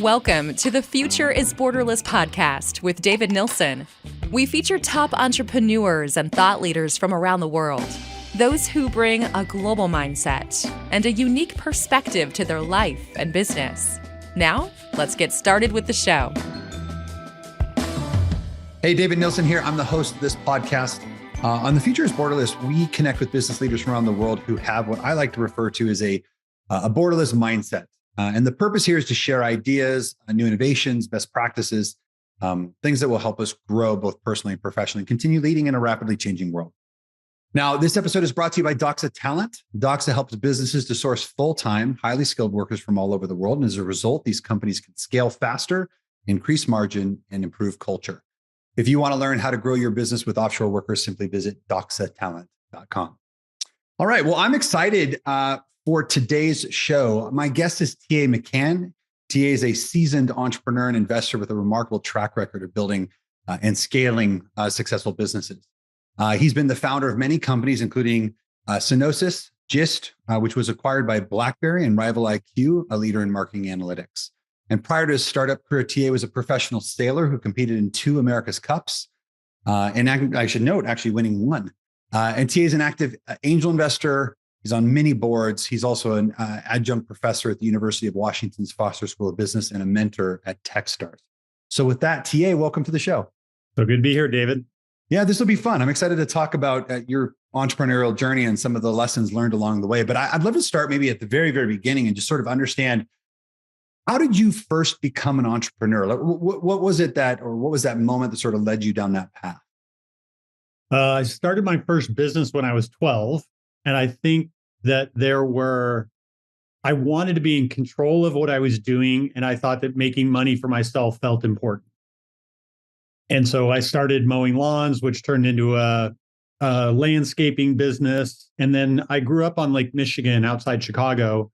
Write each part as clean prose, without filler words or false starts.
Welcome to the Future is Borderless podcast with David Nilsson. We feature top entrepreneurs and thought leaders from around the world, those who bring a global mindset and a unique perspective to their life and business. Now, let's get started with the show. Hey, David Nilsson here. I'm the host of this podcast. On the Future is Borderless, we connect with business leaders from around the world who have what I like to refer to as a borderless mindset. And the purpose here is to share ideas, new innovations, best practices, things that will help us grow both personally and professionally, and continue leading in a rapidly changing world. Now, this episode is brought to you by Doxa Talent. Doxa helps businesses to source full-time, highly skilled workers from all over the world. And as a result, these companies can scale faster, increase margin, and improve culture. If you want to learn how to grow your business with offshore workers, simply visit doxatalent.com. All right. Well, I'm excited for today's show. My guest is T.A. McCann. T.A. is a seasoned entrepreneur and investor with a remarkable track record of building and scaling successful businesses. He's been the founder of many companies, including Synosis, Gist, which was acquired by BlackBerry, and Rival IQ, a leader in marketing analytics. And prior to his startup career, T.A. was a professional sailor who competed in 2 America's Cups. And I should note, actually winning 1. And T.A. is an active angel investor. He's on many boards. He's also an adjunct professor at the University of Washington's Foster School of Business and a mentor at Techstars. So with that, T.A., welcome to the show. So good to be here, David. Yeah, this will be fun. I'm excited to talk about your entrepreneurial journey and some of the lessons learned along the way. But I'd love to start maybe at the very, very beginning and just sort of understand, how did you first become an entrepreneur? Like, what was it what was that moment that sort of led you down that path? I started my first business when I was 12. And I think that I wanted to be in control of what I was doing. And I thought that making money for myself felt important. And so I started mowing lawns, which turned into a landscaping business. And then I grew up on Lake Michigan outside Chicago.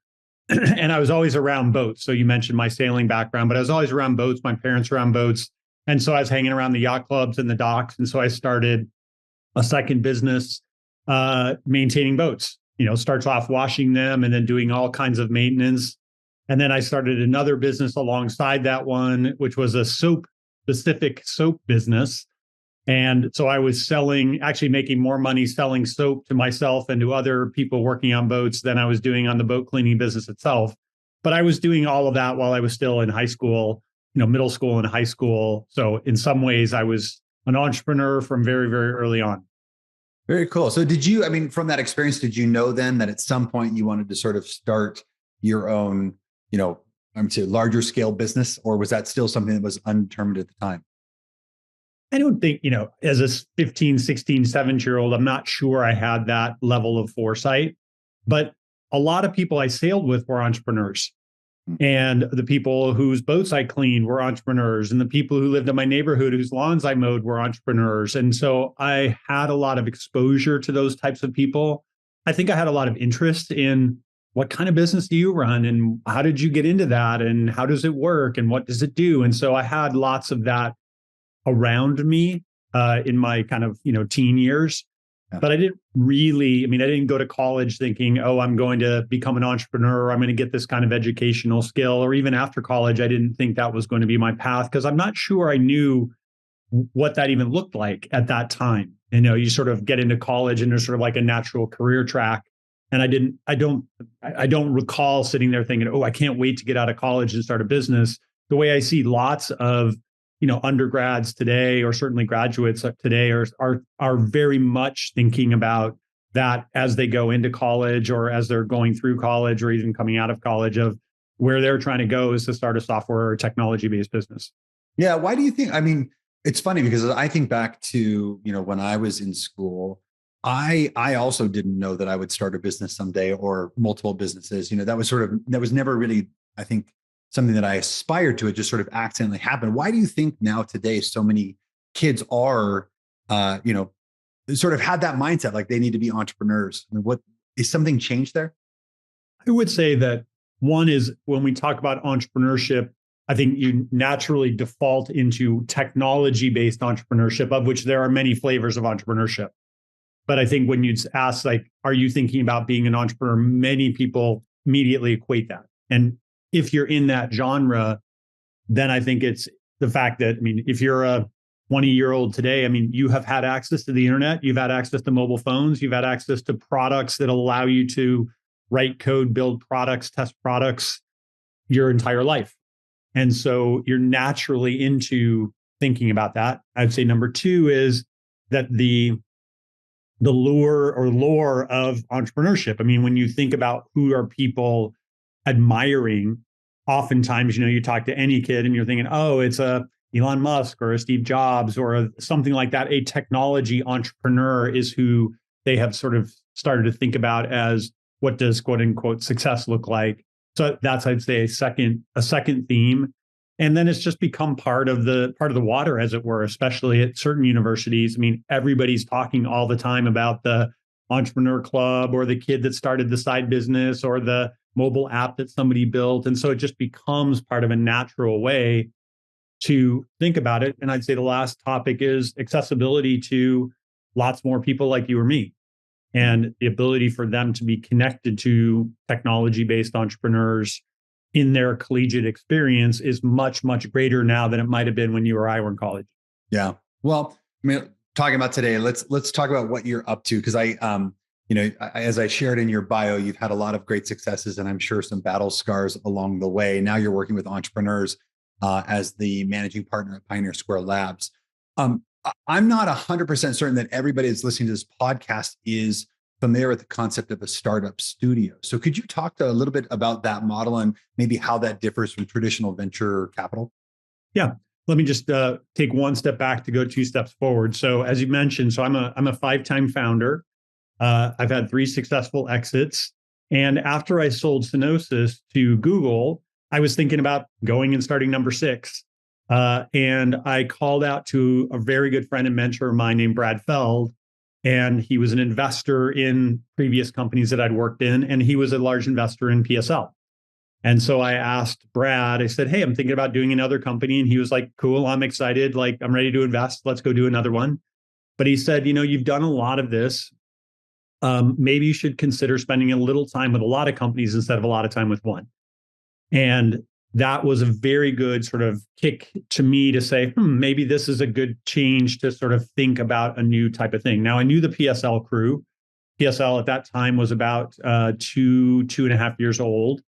And I was always around boats. So you mentioned my sailing background, but I was always around boats. My parents were around boats. And so I was hanging around the yacht clubs and the docks. And so I started a second business maintaining boats. Starts off washing them and then doing all kinds of maintenance. And then I started another business alongside that one, which was a specific soap business. And so I was actually making more money selling soap to myself and to other people working on boats than I was doing on the boat cleaning business itself. But I was doing all of that while I was still in high school, middle school and high school. So in some ways, I was an entrepreneur from very, very early on. Very cool. So from that experience, did you know then that at some point you wanted to sort of start your own, larger scale business, or was that still something that was undetermined at the time? I don't think, as a 15, 16, 17-year-old, I'm not sure I had that level of foresight, but a lot of people I sailed with were entrepreneurs. And the people whose boats I cleaned were entrepreneurs, and the people who lived in my neighborhood whose lawns I mowed were entrepreneurs. And so I had a lot of exposure to those types of people. I think I had a lot of interest in what kind of business do you run, and how did you get into that, and how does it work, and what does it do? And so I had lots of that around me in my kind of, teen years. Yeah. But I didn't really, I didn't go to college thinking, I'm going to become an entrepreneur, or I'm going to get this kind of educational skill. Or even after college, I didn't think that was going to be my path, because I'm not sure I knew what that even looked like at that time. You sort of get into college and there's sort of like a natural career track. And I don't recall sitting there thinking, I can't wait to get out of college and start a business. The way I see lots of undergrads today, or certainly graduates today, are very much thinking about that as they go into college, or as they're going through college, or even coming out of college, of where they're trying to go is to start a software or technology-based business. Yeah. Why do you think, it's funny because I think back to, when I was in school, I also didn't know that I would start a business someday, or multiple businesses. That was never really, I think, something that I aspired to. It just sort of accidentally happened. Why do you think now today so many kids are, sort of had that mindset, like they need to be entrepreneurs? What is something changed there? I would say that one is, when we talk about entrepreneurship, I think you naturally default into technology-based entrepreneurship, of which there are many flavors of entrepreneurship. But I think when you ask, are you thinking about being an entrepreneur? Many people immediately equate that. And if you're in that genre, then I think it's the fact that, I mean, if you're a 20-year-old today, I mean, you have had access to the internet, you've had access to mobile phones, you've had access to products that allow you to write code, build products, test products your entire life. And so you're naturally into thinking about that. I'd say number two is that the lore of entrepreneurship. I mean, when you think about who are people admiring, oftentimes, you talk to any kid and you're thinking, oh, it's a Elon Musk or a Steve Jobs or something like that. A technology entrepreneur is who they have sort of started to think about as what does quote unquote success look like. So that's, I'd say, a second theme. And then it's just become part of the water, as it were, especially at certain universities. I mean, everybody's talking all the time about the entrepreneur club or the kid that started the side business or the mobile app that somebody built. And so it just becomes part of a natural way to think about it. And I'd say the last topic is accessibility to lots more people like you or me, and the ability for them to be connected to technology-based entrepreneurs in their collegiate experience is much, much greater now than it might have been when you or I were in college. Yeah. Well, I mean, talking about today, let's talk about what you're up to. Because as I shared in your bio, you've had a lot of great successes and I'm sure some battle scars along the way. Now you're working with entrepreneurs as the managing partner at Pioneer Square Labs. I'm not 100% certain that everybody that's listening to this podcast is familiar with the concept of a startup studio. So could you talk a little bit about that model and maybe how that differs from traditional venture capital? Yeah. Let me just take one step back to go two steps forward. So as you mentioned, I'm a 5-time founder. I've had 3 successful exits. And after I sold Synosis to Google, I was thinking about going and starting number 6. And I called out to a very good friend and mentor of mine named Brad Feld. And he was an investor in previous companies that I'd worked in. And he was a large investor in PSL. And so I asked Brad, I said, hey, I'm thinking about doing another company. And he was like, cool, I'm excited. Like, I'm ready to invest. Let's go do another one. But he said, you've done a lot of this. Maybe you should consider spending a little time with a lot of companies instead of a lot of time with one. And that was a very good sort of kick to me to say, maybe this is a good change to sort of think about a new type of thing. Now, I knew the PSL crew. PSL at that time was about 2.5 years old.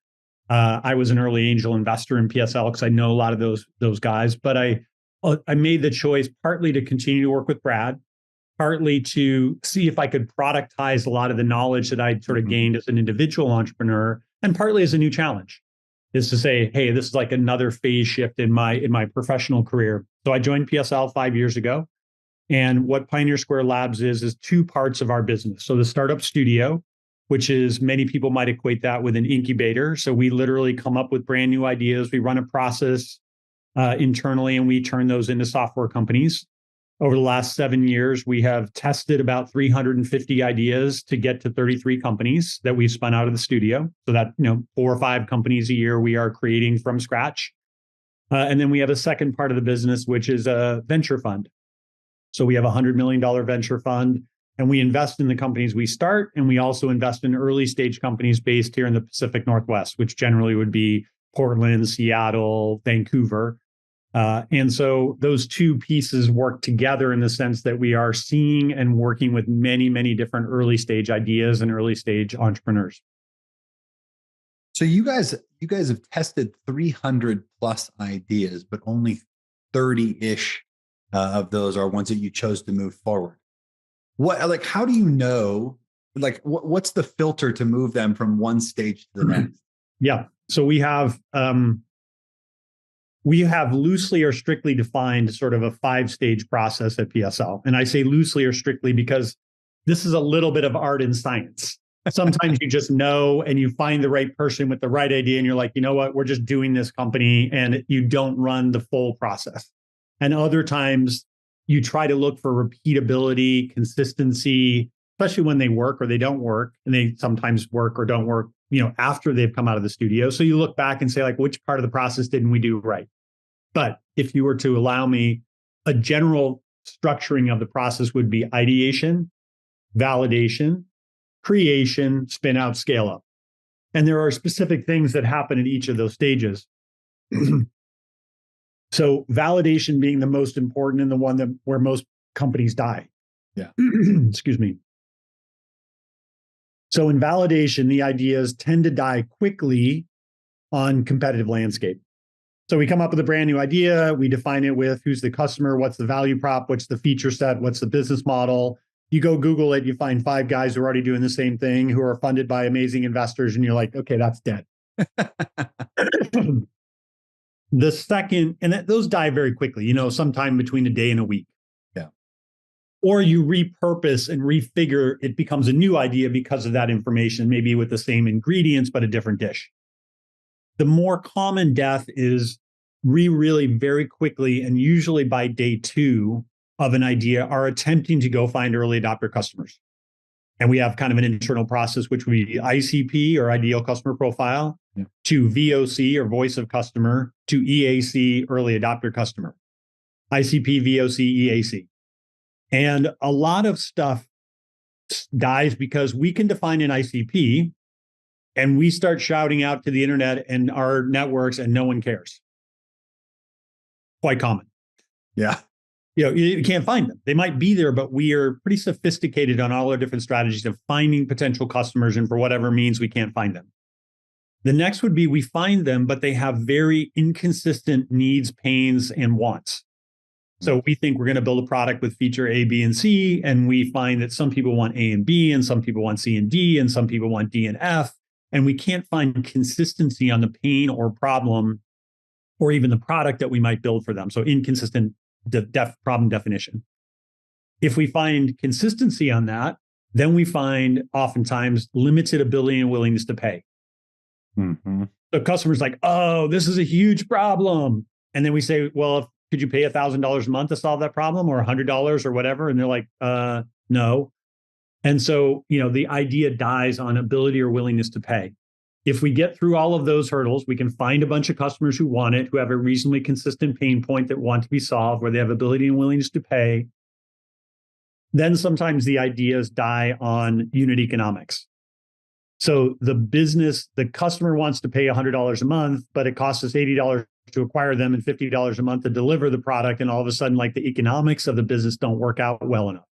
I was an early angel investor in PSL because I know a lot of those guys. But I made the choice partly to continue to work with Brad, partly to see if I could productize a lot of the knowledge that I'd sort of gained as an individual entrepreneur, and partly as a new challenge, is to say, hey, this is like another phase shift in my professional career. So I joined PSL 5 years ago. And what Pioneer Square Labs is 2 parts of our business. So the startup studio, which is, many people might equate that with an incubator. So we literally come up with brand new ideas. We run a process internally and we turn those into software companies. Over the last 7 years, we have tested about 350 ideas to get to 33 companies that we've spun out of the studio. So that, 4 or 5 companies a year we are creating from scratch. And then we have a second part of the business, which is a venture fund. So we have a $100 million venture fund, and we invest in the companies we start. And we also invest in early stage companies based here in the Pacific Northwest, which generally would be Portland, Seattle, Vancouver. And so those 2 pieces work together in the sense that we are seeing and working with many, many different early stage ideas and early stage entrepreneurs. So you guys have tested 300 plus ideas, but only 30-ish of those are ones that you chose to move forward. How do you know, what's the filter to move them from one stage to the next? Yeah. So we have loosely or strictly defined sort of a 5-stage process at PSL. And I say loosely or strictly because this is a little bit of art and science. Sometimes you just know and you find the right person with the right idea and you're like, you know what, we're just doing this company, and you don't run the full process. And other times you try to look for repeatability, consistency, especially when they work or they don't work. And they sometimes work or don't work, after they've come out of the studio. So you look back and say, like, which part of the process didn't we do right? But if you were to allow me, a general structuring of the process would be ideation, validation, creation, spin out, scale up. And there are specific things that happen at each of those stages. So validation being the most important and the one that where most companies die. Yeah. Excuse me. So in validation, the ideas tend to die quickly on competitive landscape. So we come up with a brand new idea, we define it with who's the customer, what's the value prop, what's the feature set, what's the business model. You go Google it, you find 5 guys who are already doing the same thing, who are funded by amazing investors, and you're like, okay, that's dead. The second, and those die very quickly, sometime between a day and a week. Yeah. Or you repurpose and refigure, it becomes a new idea because of that information, maybe with the same ingredients, but a different dish. The more common death is we really very quickly, and usually by day 2 of an idea, are attempting to go find early adopter customers. And we have kind of an internal process, which would be ICP or ideal customer profile, to VOC or voice of customer, to EAC, early adopter customer. ICP, VOC, EAC. And a lot of stuff dies because we can define an ICP and we start shouting out to the internet and our networks and no one cares. Quite common. Yeah. You can't find them. They might be there, but we are pretty sophisticated on all our different strategies of finding potential customers, and for whatever means, we can't find them. The next would be we find them, but they have very inconsistent needs, pains, and wants. So we think we're going to build a product with feature A, B, and C, and we find that some people want A and B, and some people want C and D, and some people want D and F, and we can't find consistency on the pain or problem or even the product that we might build for them. So inconsistent problem definition. If we find consistency on that, then we find oftentimes limited ability and willingness to pay. Mm-hmm. So customers like, oh, this is a huge problem. And then we say, well, could you pay $1,000 a month to solve that problem, or $100 or whatever? And they're like, no. And so, the idea dies on ability or willingness to pay. If we get through all of those hurdles, we can find a bunch of customers who want it, who have a reasonably consistent pain point that want to be solved, where they have ability and willingness to pay. Then sometimes the ideas die on unit economics. So the customer wants to pay $100 a month, but it costs us $80 to acquire them and $50 a month to deliver the product. And all of a sudden, the economics of the business don't work out well enough.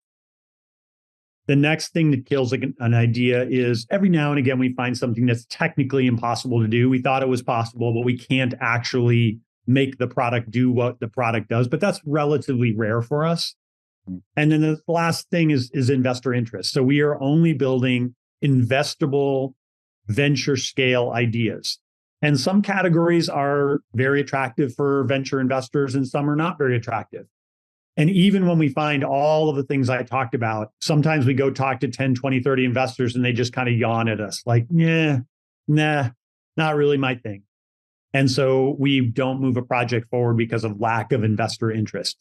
The next thing that kills an idea is every now and again, we find something that's technically impossible to do. We thought it was possible, but we can't actually make the product do what the product does. But that's relatively rare for us. And then the last thing is investor interest. So we are only building investable venture scale ideas. And some categories are very attractive for venture investors and some are not very attractive. And even when we find all of the things I talked about, sometimes we go talk to 10, 20, 30 investors and they just kind of yawn at us like, nah, not really my thing. And so we don't move a project forward because of lack of investor interest.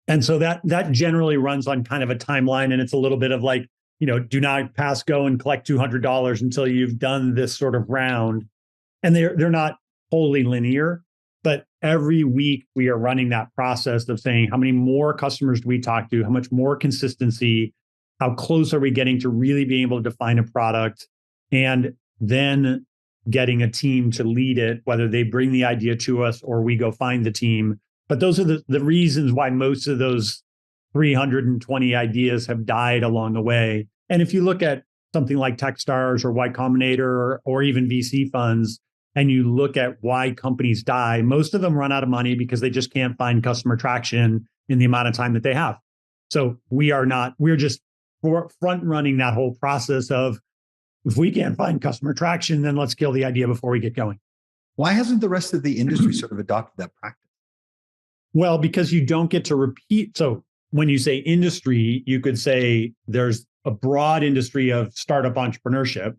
And so that generally runs on kind of a timeline. And it's a little bit of like, do not pass go and collect $200 until you've done this sort of round. And they're not wholly linear. But every week we are running that process of saying, how many more customers do we talk to? How much more consistency? How close are we getting to really being able to define a product? And then getting a team to lead it, whether they bring the idea to us or we go find the team. But those are the reasons why most of those 320 ideas have died along the way. And if you look at something like Techstars or Y Combinator or even VC funds, and you look at why companies die, most of them run out of money because they just can't find customer traction in the amount of time that they have. So we're just front running that whole process of, if we can't find customer traction, then let's kill the idea before we get going. Why hasn't the rest of the industry sort of adopted that practice? Well, because you don't get to repeat. So when you say industry, you could say there's a broad industry of startup entrepreneurship.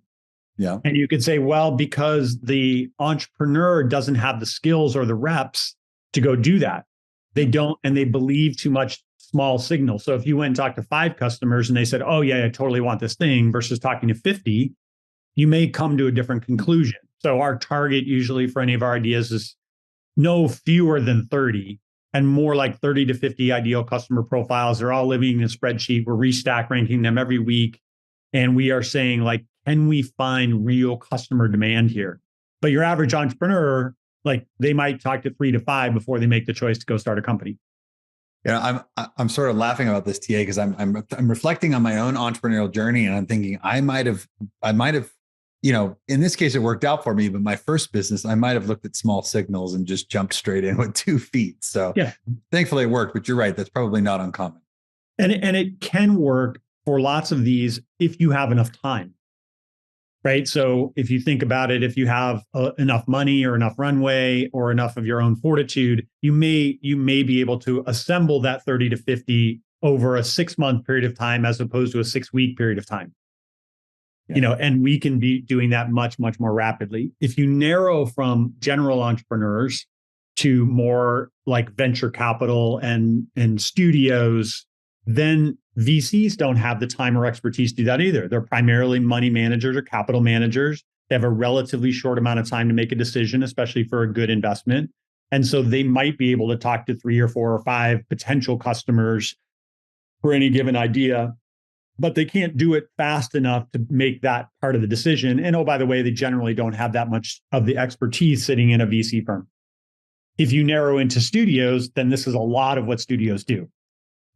Yeah. And you could say, well, because the entrepreneur doesn't have the skills or the reps to go do that. They don't, and they believe too much small signal. So if you went and talked to 5 customers and they said, oh yeah, I totally want this thing, versus talking to 50, you may come to a different conclusion. So our target usually for any of our ideas is no fewer than 30 and more like 30 to 50 ideal customer profiles. They're all living in a spreadsheet. We're restack ranking them every week. And we are saying, like, can we find real customer demand here? But your average entrepreneur Like they might talk to 3 to 5 before they make the choice to go start a company. I'm sort of laughing about this, TA, because I'm reflecting on my own entrepreneurial journey, and I'm thinking I might have, in this case it worked out for me, but my first business I might have looked at small signals and just jumped straight in with 2 feet. So yeah, thankfully it worked. But you're right, that's probably not uncommon. And it can work for lots of these if you have enough time. Right. So if you think about it, if you have enough money or enough runway or enough of your own fortitude, you may be able to assemble that 30 to 50 over a 6-month period of time, as opposed to a 6-week period of time. Yeah. And we can be doing that much, much more rapidly. If you narrow from general entrepreneurs to more like venture capital and studios, then VCs don't have the time or expertise to do that either. They're primarily money managers or capital managers. They have a relatively short amount of time to make a decision, especially for a good investment. And so they might be able to talk to 3 or 4 or 5 potential customers for any given idea, but they can't do it fast enough to make that part of the decision. And oh, by the way, they generally don't have that much of the expertise sitting in a VC firm. If you narrow into studios, then this is a lot of what studios do.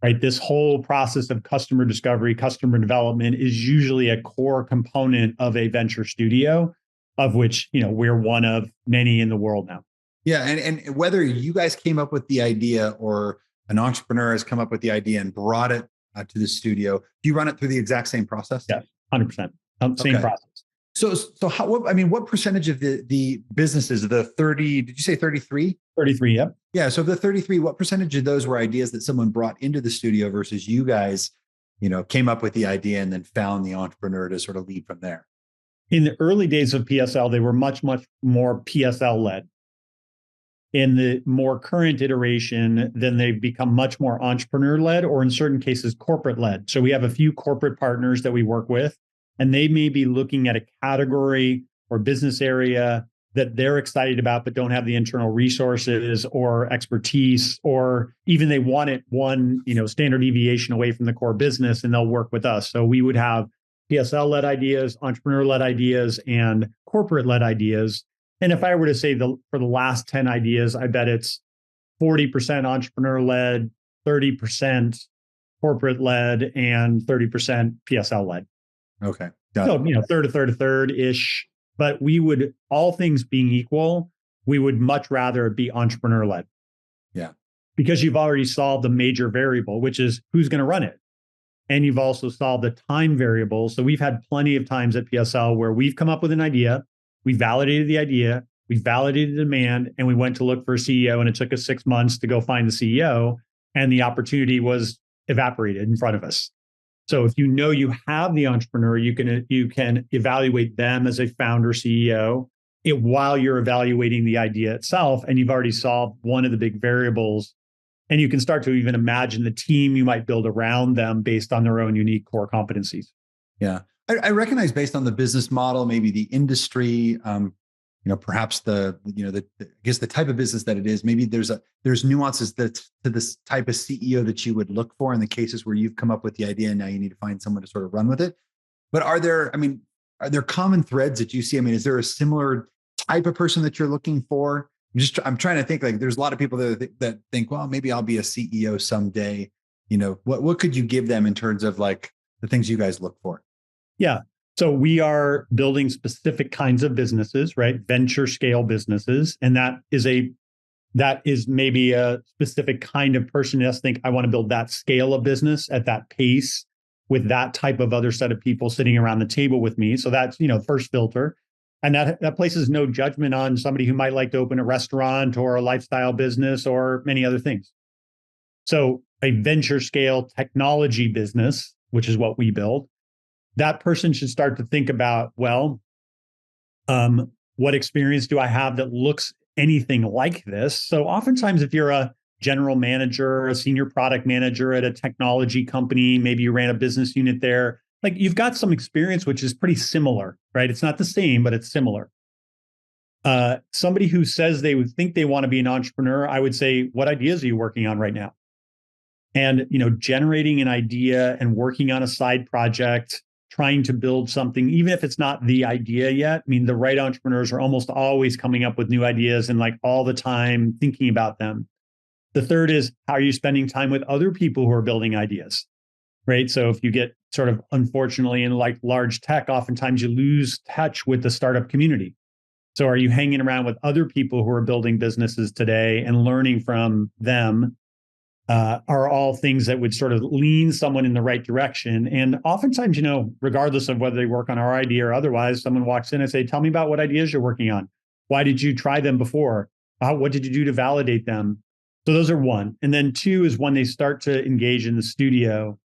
Right. This whole process of customer discovery, customer development is usually a core component of a venture studio, of which, we're one of many in the world now. Yeah. And whether you guys came up with the idea or an entrepreneur has come up with the idea and brought it to the studio, do you run it through the exact same process? Yeah, 100%. Same process. So what percentage of the businesses, the 30, did you say 33? 33, yep. Yeah. So the 33, what percentage of those were ideas that someone brought into the studio versus you guys, came up with the idea and then found the entrepreneur to sort of lead from there? In the early days of PSL, they were much, much more PSL led. In the more current iteration, then they've become much more entrepreneur led, or in certain cases, corporate led. So we have a few corporate partners that we work with, and they may be looking at a category or business area that they're excited about, but don't have the internal resources or expertise, or even they want it one, standard deviation away from the core business, and they'll work with us. So we would have PSL-led ideas, entrepreneur-led ideas, and corporate-led ideas. And if I were to say for the last 10 ideas, I bet it's 40% entrepreneur-led, 30% corporate-led, and 30% PSL-led. Okay. So, a third-ish. But we would, all things being equal, we would much rather be entrepreneur-led. Yeah. Because you've already solved the major variable, which is who's going to run it. And you've also solved the time variable. So we've had plenty of times at PSL where we've come up with an idea, we validated the idea, we validated the demand, and we went to look for a CEO, and it took us 6 months to go find the CEO, and the opportunity was evaporated in front of us. So if you have the entrepreneur, you can evaluate them as a founder CEO while you're evaluating the idea itself, and you've already solved one of the big variables, and you can start to even imagine the team you might build around them based on their own unique core competencies. Yeah, I recognize based on the business model, maybe the industry, perhaps I guess the type of business that it is, maybe there's nuances to this type of CEO that you would look for in the cases where you've come up with the idea and now you need to find someone to sort of run with it. But are there common threads that you see? Is there a similar type of person that you're looking for? I'm trying to think, like, there's a lot of people that think, well, maybe I'll be a CEO someday. What could you give them in terms of like the things you guys look for? Yeah. So we are building specific kinds of businesses, right? Venture scale businesses. And that is maybe a specific kind of person that think, I want to build that scale of business at that pace with that type of other set of people sitting around the table with me. So that's, first filter. And that places no judgment on somebody who might like to open a restaurant or a lifestyle business or many other things. So a venture scale technology business, which is what we build, that person should start to think about, well, what experience do I have that looks anything like this? So oftentimes, if you're a general manager, a senior product manager at a technology company, maybe you ran a business unit there, like you've got some experience, which is pretty similar, right? It's not the same, but it's similar. Somebody who says they would think they want to be an entrepreneur, I would say, what ideas are you working on right now? And, generating an idea and working on a side project, trying to build something, even if it's not the idea yet. I mean, the right entrepreneurs are almost always coming up with new ideas and like all the time thinking about them. The third is, how are you spending time with other people who are building ideas, right? So if you get sort of, unfortunately, in like large tech, oftentimes you lose touch with the startup community. So are you hanging around with other people who are building businesses today and learning from them? Are all things that would sort of lean someone in the right direction. And oftentimes, regardless of whether they work on our idea or otherwise, someone walks in and say, tell me about what ideas you're working on. Why did you try them before? What did you do to validate them? So those are one. And then two is when they start to engage in the studio.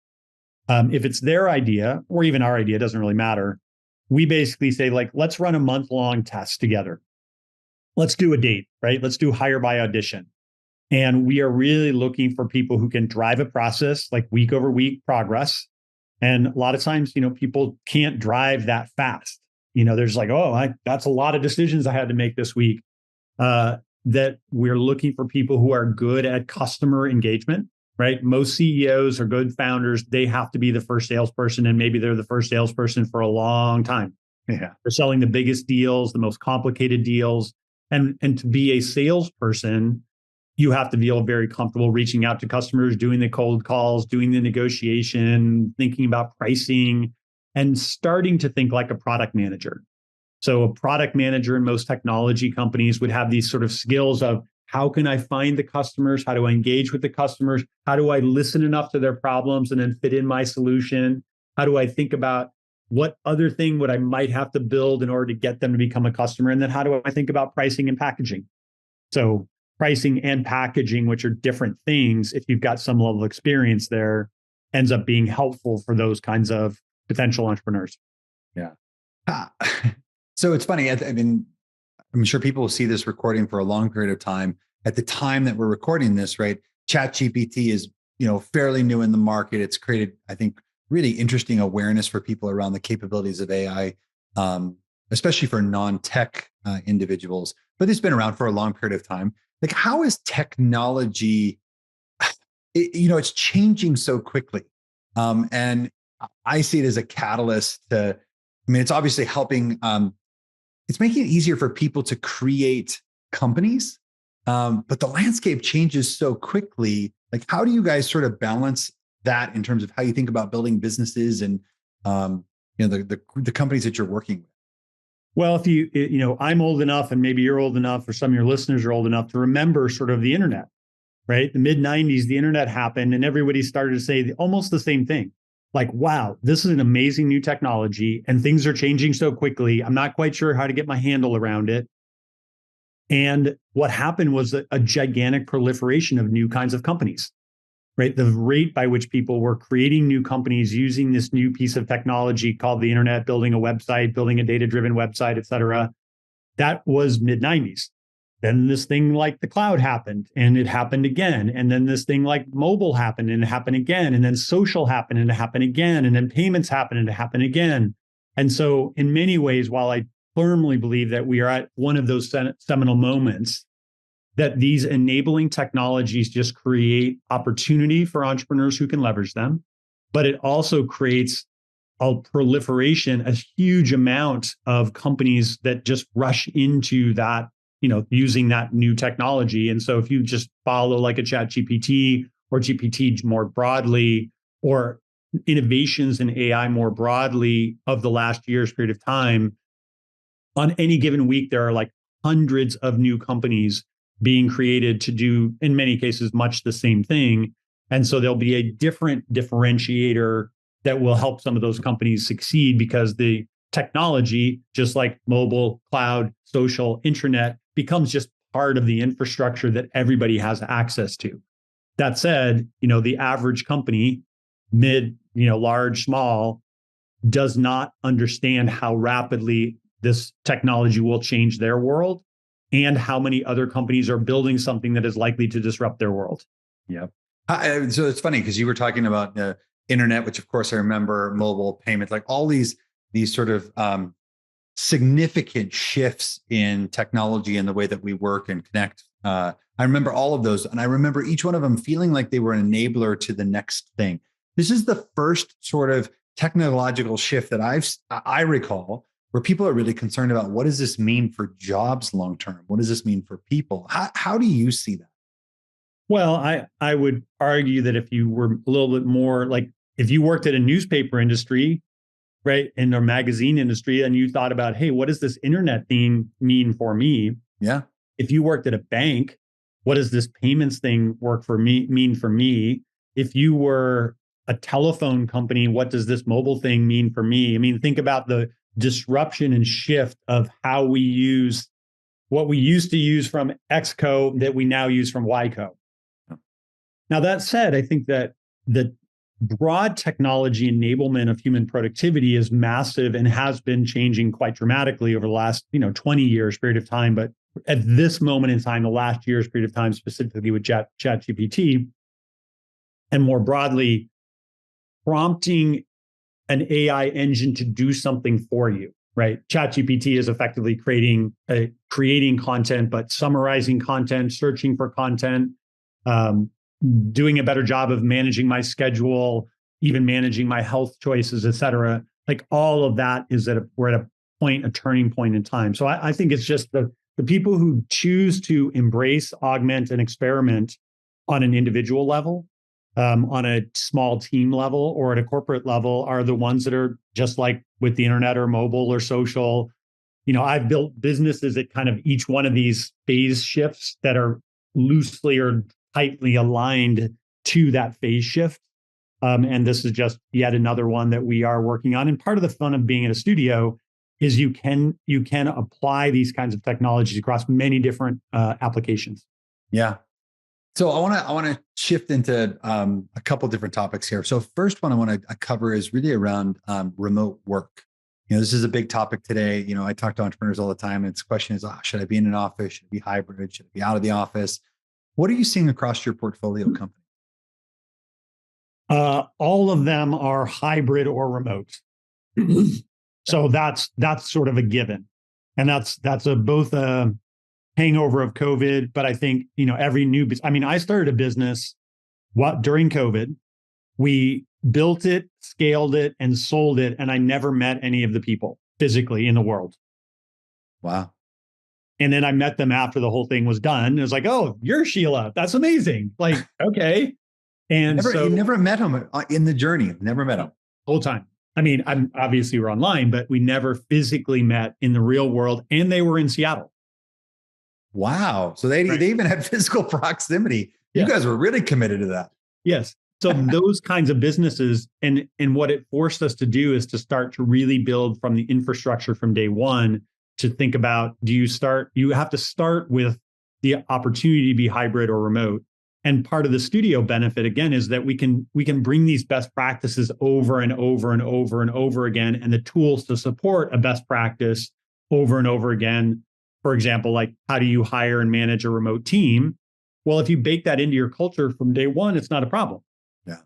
If it's their idea or even our idea, it doesn't really matter. We basically say, like, let's run a month-long test together. Let's do a date, right? Let's do hire by audition. And we are really looking for people who can drive a process, like week over week progress. And a lot of times, people can't drive that fast. There's like, that's a lot of decisions I had to make this week. That we're looking for people who are good at customer engagement, right? Most CEOs or good founders, they have to be the first salesperson, and maybe they're the first salesperson for a long time. Yeah. They're selling the biggest deals, the most complicated deals. And to be a salesperson, you have to feel very comfortable reaching out to customers, doing the cold calls, doing the negotiation, thinking about pricing, and starting to think like a product manager. So a product manager in most technology companies would have these sort of skills of, how can I find the customers? How do I engage with the customers? How do I listen enough to their problems and then fit in my solution? How do I think about what other thing would I might have to build in order to get them to become a customer? And then how do I think about pricing and packaging? So pricing and packaging, which are different things, if you've got some level of experience there, ends up being helpful for those kinds of potential entrepreneurs. Yeah. So it's funny. I mean, I'm sure people will see this recording for a long period of time. At the time that we're recording this, right? ChatGPT is, fairly new in the market. It's created, I think, really interesting awareness for people around the capabilities of AI, especially for non-tech individuals. But it's been around for a long period of time. Like, how is technology? It's changing so quickly, and I see it as a catalyst to. I mean, it's obviously helping. It's making it easier for people to create companies, but the landscape changes so quickly. Like, how do you guys sort of balance that in terms of how you think about building businesses and the companies that you're working with? Well, if I'm old enough, and maybe you're old enough, or some of your listeners are old enough to remember sort of the internet, right? The mid 90s, the internet happened, and everybody started to say almost the same thing. Like, wow, this is an amazing new technology and things are changing so quickly. I'm not quite sure how to get my handle around it. And what happened was a gigantic proliferation of new kinds of companies, right? The rate by which people were creating new companies using this new piece of technology called the internet, building a website, building a data-driven website, et cetera, that was mid 90s. Then this thing like the cloud happened, and it happened again. And then this thing like mobile happened, and it happened again. And then social happened, and it happened again. And then payments happened, and it happened again. And so in many ways, while I firmly believe that we are at one of those seminal moments, that these enabling technologies just create opportunity for entrepreneurs who can leverage them, but it also creates a proliferation, a huge amount of companies that just rush into that, using that new technology. And so if you just follow like a ChatGPT or GPT more broadly, or innovations in AI more broadly of the last year's period of time, on any given week, there are like hundreds of new companies being created to do, in many cases, much the same thing. And so there'll be a different differentiator that will help some of those companies succeed, because the technology, just like mobile, cloud, social, internet, becomes just part of the infrastructure that everybody has access to. That said, the average company, mid, large, small, does not understand how rapidly this technology will change their world and how many other companies are building something that is likely to disrupt their world. Yeah. So it's funny because you were talking about the internet, which of course I remember, mobile payments, like all these sort of significant shifts in technology and the way that we work and connect. I remember all of those, and I remember each one of them feeling like they were an enabler to the next thing. This is the first sort of technological shift that I recall, where people are really concerned about what does this mean for jobs long term? What does this mean for people? How do you see that? Well, I would argue that if you were a little bit more like if you worked at a newspaper industry, right, in a magazine industry, and you thought about, hey, what does this internet thing mean for me? Yeah. If you worked at a bank, what does this payments thing mean for me? If you were a telephone company, what does this mobile thing mean for me? I mean, think about the disruption and shift of how we use what we used to use from Xco that we now use from Yco. Now, that said, I think that the broad technology enablement of human productivity is massive and has been changing quite dramatically over the last 20 years period of time. But at this moment in time, the last year's period of time, specifically with ChatGPT, and more broadly, prompting an AI engine to do something for you, right? ChatGPT is effectively creating content, but summarizing content, searching for content, doing a better job of managing my schedule, even managing my health choices, et cetera. Like all of that is we're at a turning point in time. So I think it's just the people who choose to embrace, augment, and experiment on an individual level, on a small team level, or at a corporate level are the ones that are just like with the internet or mobile or social. I've built businesses at kind of each one of these phase shifts that are loosely or tightly aligned to that phase shift. And this is just yet another one that we are working on. And part of the fun of being in a studio is you can apply these kinds of technologies across many different applications. Yeah. So I want to shift into a couple different topics here. So first one I want to cover is really around remote work. This is a big topic today. I talk to entrepreneurs all the time, and its question is, should I be in an office? Should it be hybrid? Should it be out of the office? What are you seeing across your portfolio company? All of them are hybrid or remote. So that's sort of a given. And that's both a hangover of COVID, but I think, I started a business during COVID. We built it, scaled it, and sold it, and I never met any of the people physically in the world. Wow. And then I met them after the whole thing was done. It was like, oh, you're Sheila. That's amazing. Like, okay. And you never met him in the journey. Never met him. Whole time. Obviously we're online, but we never physically met in the real world. And they were in Seattle. Wow. So they even had physical proximity. You guys were really committed to that. Yes. So those kinds of businesses and what it forced us to do is to start to really build from the infrastructure from day one to think about, you have to start with the opportunity to be hybrid or remote. And part of the studio benefit, again, is that we can bring these best practices over and over and over and over again, and the tools to support a best practice over and over again. For example, like how do you hire and manage a remote team? Well, if you bake that into your culture from day one, it's not a problem. Yeah.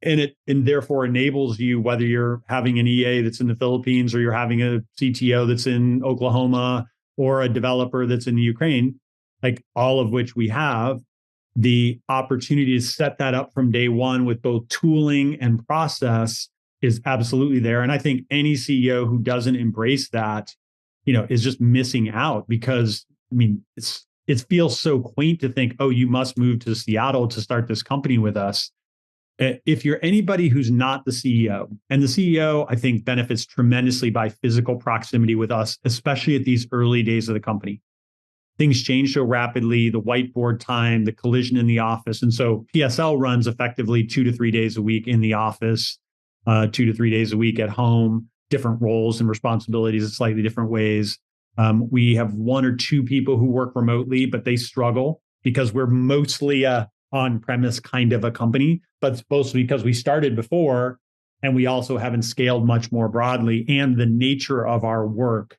And therefore enables you, whether you're having an EA that's in the Philippines or you're having a CTO that's in Oklahoma or a developer that's in Ukraine, like all of which we have, the opportunity to set that up from day one with both tooling and process is absolutely there. And I think any CEO who doesn't embrace that, is just missing out, because it feels so quaint to think, oh, you must move to Seattle to start this company with us. If you're anybody who's not the CEO, and the CEO, I think, benefits tremendously by physical proximity with us, especially at these early days of the company. Things change so rapidly, the whiteboard time, the collision in the office. And so PSL runs effectively 2 to 3 days a week in the office, 2 to 3 days a week at home, different roles and responsibilities in slightly different ways. We have 1 or 2 people who work remotely, but they struggle because we're mostly a on-premise kind of a company, but it's mostly because we started before and we also haven't scaled much more broadly. And the nature of our work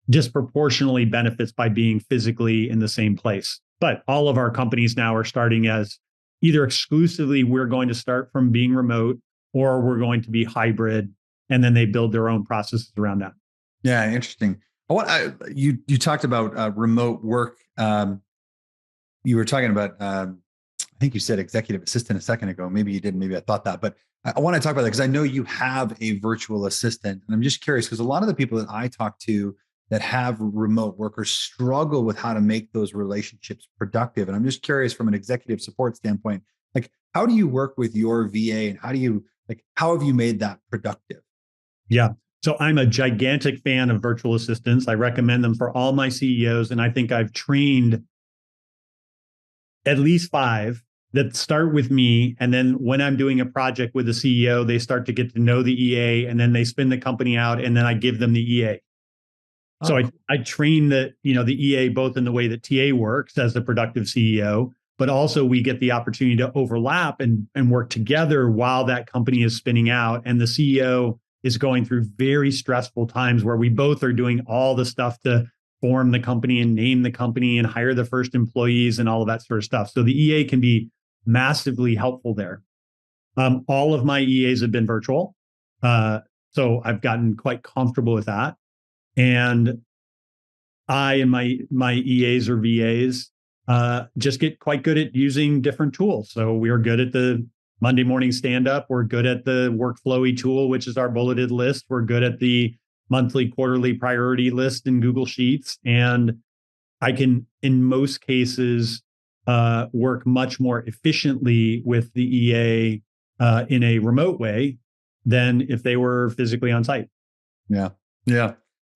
disproportionately benefits by being physically in the same place. But all of our companies now are starting as either exclusively we're going to start from being remote, or we're going to be hybrid, and then they build their own processes around that. Yeah, interesting. You talked about remote work. You were talking about, I think you said executive assistant a second ago. Maybe you didn't. Maybe I thought that. But I want to talk about that because I know you have a virtual assistant. And I'm just curious because a lot of the people that I talk to that have remote workers struggle with how to make those relationships productive. And I'm just curious from an executive support standpoint, like how do you work with your VA and how have you made that productive? Yeah. So I'm a gigantic fan of virtual assistants. I recommend them for all my CEOs. And I think I've trained at least 5 that start with me. And then when I'm doing a project with the CEO, they start to get to know the EA, and then they spin the company out, and then I give them the EA. Oh. So I train the EA both in the way that TA works as the productive CEO, but also we get the opportunity to overlap and work together while that company is spinning out. And the CEO is going through very stressful times where we both are doing all the stuff to form the company and name the company and hire the first employees and all of that sort of stuff. So the EA can be massively helpful there. All of my EAs have been virtual. So I've gotten quite comfortable with that. And I and my EAs or VAs just get quite good at using different tools. So we are good at the Monday morning stand-up. We're good at the workflowy tool, which is our bulleted list. We're good at the monthly, quarterly priority list in Google Sheets. And I can, in most cases, work much more efficiently with the EA in a remote way than if they were physically on site. Yeah.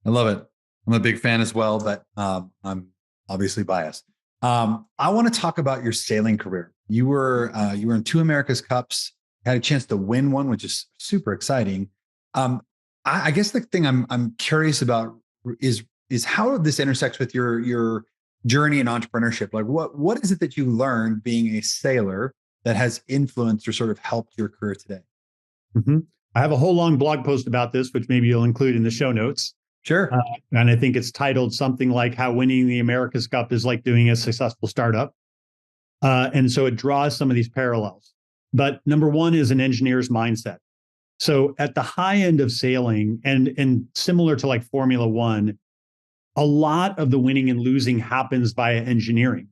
I love it. I'm a big fan as well, but I'm obviously biased. I want to talk about your sailing career. You were in 2 America's Cups, had a chance to win one, which is super exciting. I guess the thing I'm curious about is how this intersects with your journey in entrepreneurship. Like what is it that you learned being a sailor that has influenced or sort of helped your career today? Mm-hmm. I have a whole long blog post about this, which maybe you'll include in the show notes. Sure. And I think it's titled something like how winning the America's Cup is like doing a successful startup. And so it draws some of these parallels. But number one is an engineer's mindset. So at the high end of sailing and similar to like Formula One, a lot of the winning and losing happens via engineering.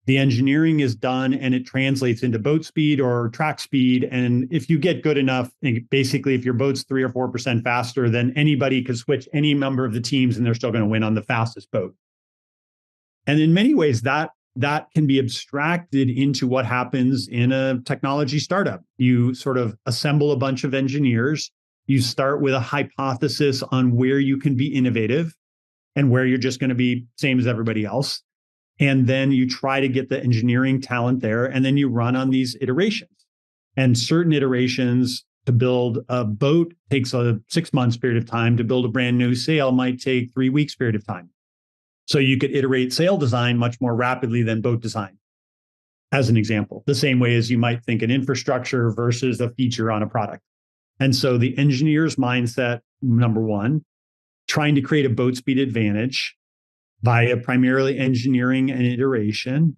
The engineering is done and it translates into boat speed or track speed. And if you get good enough, basically, if your boat's 3 or 4% faster, then anybody could switch any member of the teams and they're still going to win on the fastest boat. And in many ways, that can be abstracted into what happens in a technology startup. You sort of assemble a bunch of engineers. You start with a hypothesis on where you can be innovative and where you're just going to be same as everybody else. And then you try to get the engineering talent there, and then you run on these iterations. And certain iterations to build a boat takes a 6 months period of time. To build a brand new sail might take 3 weeks period of time. So you could iterate sail design much more rapidly than boat design, as an example, the same way as you might think an infrastructure versus a feature on a product. And so the engineer's mindset, number one, trying to create a boat speed advantage via primarily engineering and iteration.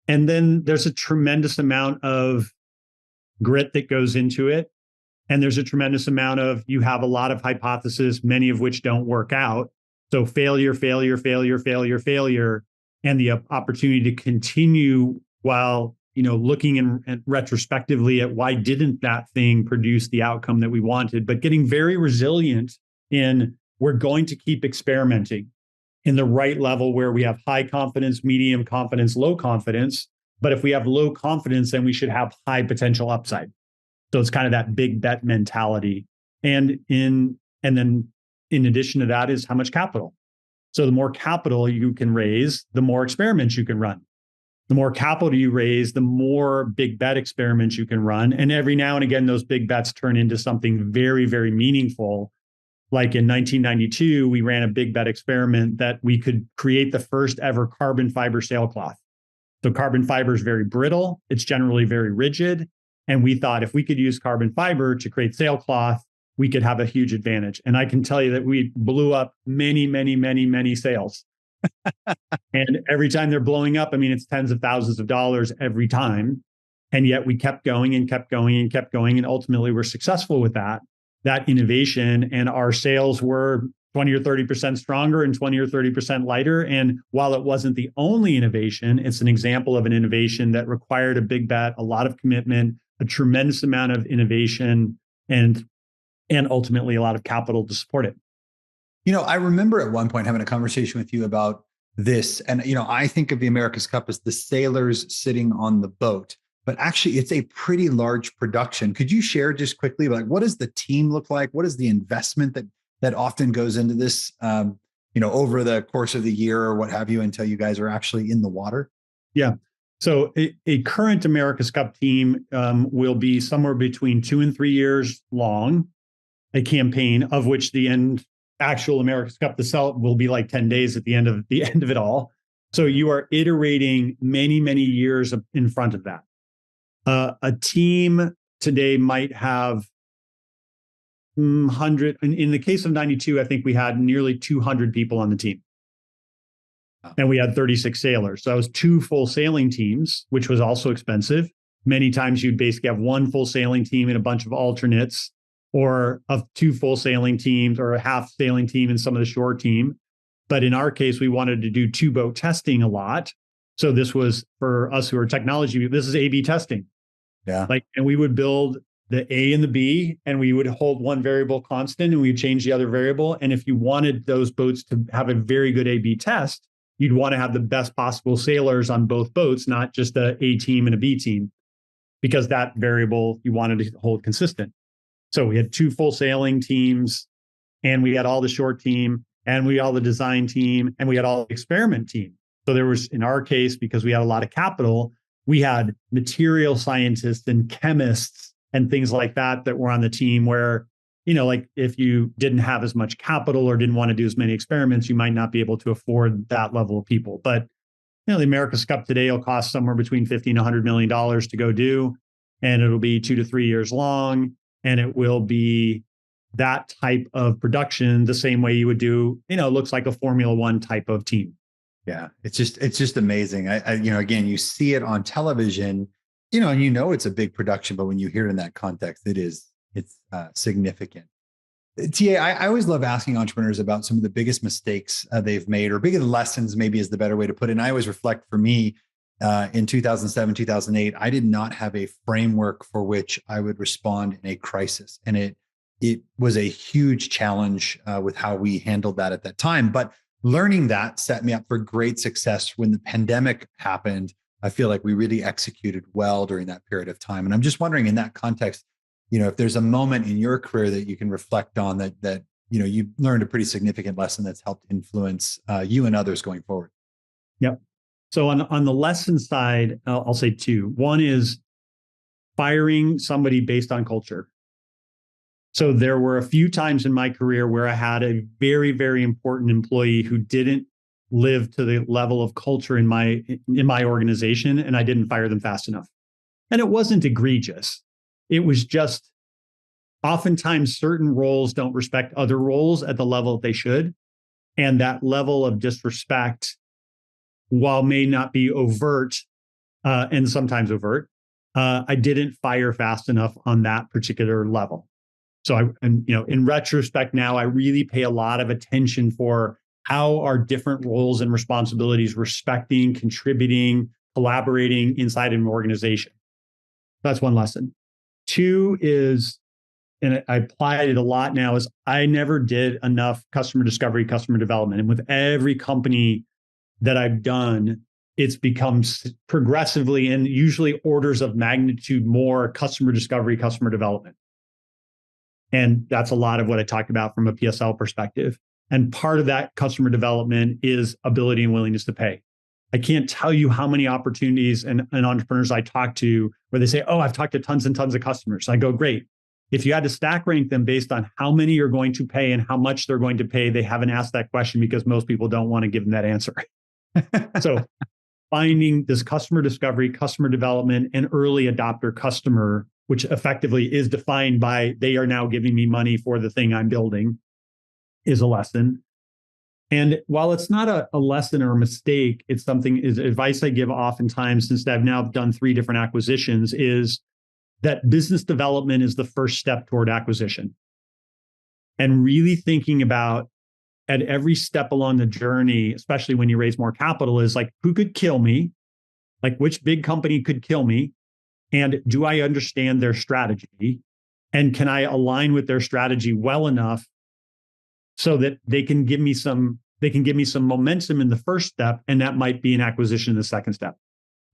And then there's a tremendous amount of grit that goes into it. And there's a tremendous amount of, you have a lot of hypotheses, many of which don't work out. So failure, and the opportunity to continue while, looking in retrospectively at why didn't that thing produce the outcome that we wanted, but getting very resilient in we're going to keep experimenting in the right level where we have high confidence, medium confidence, low confidence. But if we have low confidence, then we should have high potential upside. So it's kind of that big bet mentality. And then in addition to that is how much capital. So the more capital you can raise, the more experiments you can run. The more capital you raise, the more big bet experiments you can run. And every now and again, those big bets turn into something very, very meaningful. Like in 1992, we ran a big bet experiment that we could create the first ever carbon fiber sailcloth. So carbon fiber is very brittle. It's generally very rigid. And we thought if we could use carbon fiber to create sailcloth, we could have a huge advantage. And I can tell you that we blew up many, many, many, many sails. And every time they're blowing up, it's tens of thousands of dollars every time. And yet we kept going and kept going and kept going. And ultimately we're successful with that innovation. And our sales were 20 or 30% stronger and 20 or 30% lighter. And while it wasn't the only innovation, it's an example of an innovation that required a big bet, a lot of commitment, a tremendous amount of innovation and ultimately a lot of capital to support it. I remember at one point having a conversation with you about this. And, I think of the America's Cup as the sailors sitting on the boat, but actually it's a pretty large production. Could you share just quickly, like, what does the team look like? What is the investment that often goes into this, over the course of the year or what have you, until you guys are actually in the water? Yeah. So a current America's Cup team will be somewhere between 2 and 3 years long, a campaign of which the actual America's Cup to sell will be like 10 days at the end of it all. So you are iterating many, many years in front of that. A team today might have 100. In the case of 92, I think we had nearly 200 people on the team. And we had 36 sailors. So that was 2 full sailing teams, which was also expensive. Many times you'd basically have 1 full sailing team and a bunch of alternates, or of 2 full sailing teams, or a half sailing team and some of the shore team. But in our case, we wanted to do 2 boat testing a lot. So this was, for us who are technology, this is A/B testing. Yeah. And we would build the A and the B, and we would hold one variable constant and we'd change the other variable. And if you wanted those boats to have a very good A/B test, you'd want to have the best possible sailors on both boats, not just a team and a B team, because that variable you wanted to hold consistent. So we had 2 full sailing teams, and we had all the short team, and we had all the design team, and we had all the experiment team. So there was, in our case, because we had a lot of capital, we had material scientists and chemists and things like that were on the team where, like if you didn't have as much capital or didn't want to do as many experiments, you might not be able to afford that level of people. But, the America's Cup today will cost somewhere between $50 and $100 million to go do, and it'll be 2 to 3 years long. And it will be that type of production the same way you would do, it looks like a Formula One type of team. Yeah. It's just amazing. Again, you see it on television, and it's a big production, but when you hear it in that context, it's significant. TA, I always love asking entrepreneurs about some of the biggest mistakes they've made, or biggest lessons, maybe is the better way to put it. And I always reflect, for me, in 2007, 2008, I did not have a framework for which I would respond in a crisis. And it was a huge challenge with how we handled that at that time. But learning that set me up for great success when the pandemic happened. I feel like we really executed well during that period of time. And I'm just wondering, in that context, if there's a moment in your career that you can reflect on that you learned a pretty significant lesson that's helped influence you and others going forward. Yep. So on the lesson side, I'll say 2. One is firing somebody based on culture. So there were a few times in my career where I had a very, very important employee who didn't live to the level of culture in my organization, and I didn't fire them fast enough. And it wasn't egregious. It was just oftentimes certain roles don't respect other roles at the level that they should. And that level of disrespect, while may not be overt, and sometimes overt, I didn't fire fast enough on that particular level. So in retrospect now, I really pay a lot of attention for how are different roles and responsibilities respecting, contributing, collaborating inside an organization. That's one lesson. 2 is, and I apply it a lot now, is I never did enough customer discovery, customer development. And with every company that I've done, it's become progressively and usually orders of magnitude more customer discovery, customer development. And that's a lot of what I talked about from a PSL perspective. And part of that customer development is ability and willingness to pay. I can't tell you how many opportunities and entrepreneurs I talk to where they say, oh, I've talked to tons and tons of customers. I go, great. If you had to stack rank them based on how many you're going to pay and how much they're going to pay, they haven't asked that question because most people don't want to give them that answer. So finding this customer discovery, customer development, and early adopter customer, which effectively is defined by they are now giving me money for the thing I'm building, is a lesson. And while it's not a lesson or a mistake, it's advice I give oftentimes, since I've now done 3 different acquisitions, is that business development is the first step toward acquisition. And really thinking about at every step along the journey, especially when you raise more capital, is like, who could kill me? Like, which big company could kill me? And do I understand their strategy? And can I align with their strategy well enough so that they can give me some momentum in the first step, and that might be an acquisition in the second step.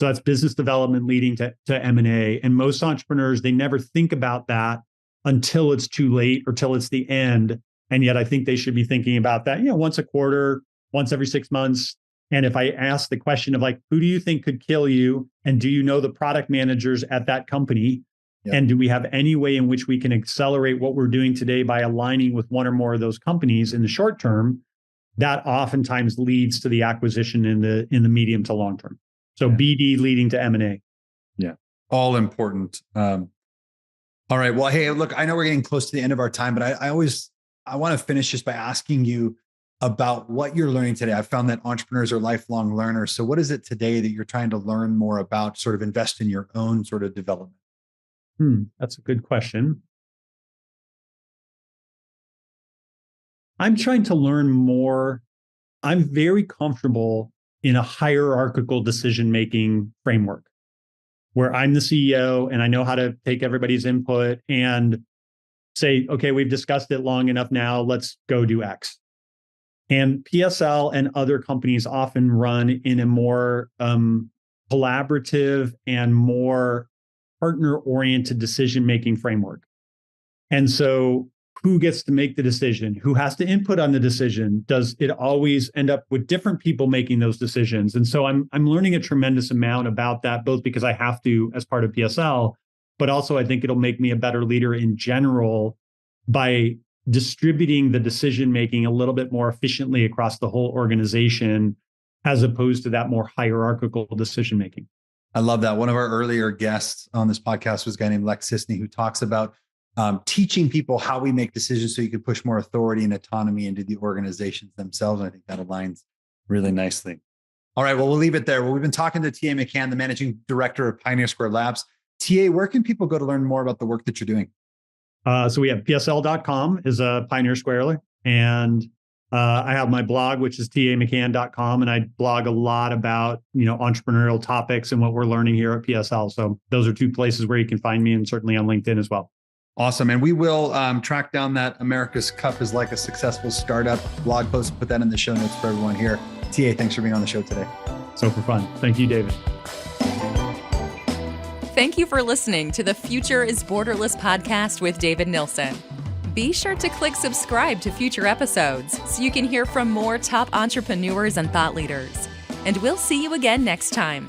So that's business development leading to M&A. And most entrepreneurs, they never think about that until it's too late or till it's the end. And yet I think they should be thinking about that, once a quarter, once every 6 months. And if I ask the question of like, who do you think could kill you? And do you know the product managers at that company? Yep. And do we have any way in which we can accelerate what we're doing today by aligning with one or more of those companies in the short term? That oftentimes leads to the acquisition in the medium to long term. So BD leading to M&A. Yeah. All important. All right. Well, hey, look, I know we're getting close to the end of our time, but I want to finish just by asking you about what you're learning today. I've found that entrepreneurs are lifelong learners. So what is it today that you're trying to learn more about, sort of invest in your own sort of development? That's a good question. I'm trying to learn more. I'm very comfortable in a hierarchical decision-making framework where I'm the CEO and I know how to take everybody's input and say, okay, we've discussed it long enough now, let's go do X. And PSL and other companies often run in a more collaborative and more partner-oriented decision-making framework. And so who gets to make the decision? Who has to input on the decision? Does it always end up with different people making those decisions? And so I'm learning a tremendous amount about that, both because I have to as part of PSL, but also I think it'll make me a better leader in general by distributing the decision-making a little bit more efficiently across the whole organization, as opposed to that more hierarchical decision-making. I love that. One of our earlier guests on this podcast was a guy named Lex Sisney, who talks about teaching people how we make decisions so you can push more authority and autonomy into the organizations themselves. And I think that aligns really nicely. All right. Well, we'll leave it there. Well, we've been talking to TA McCann, the managing director of Pioneer Square Labs. TA, where can people go to learn more about the work that you're doing? So we have psl.com is a Pioneer Square. And I have my blog, which is tamccann.com. And I blog a lot about, entrepreneurial topics and what we're learning here at PSL. So those are two places where you can find me, and certainly on LinkedIn as well. Awesome. And we will track down that America's Cup is like a successful startup blog post, put that in the show notes for everyone here. TA, thanks for being on the show today. Super fun. Thank you, David. Thank you for listening to the Future is Borderless podcast with David Nilsson. Be sure to click subscribe to future episodes so you can hear from more top entrepreneurs and thought leaders. And we'll see you again next time.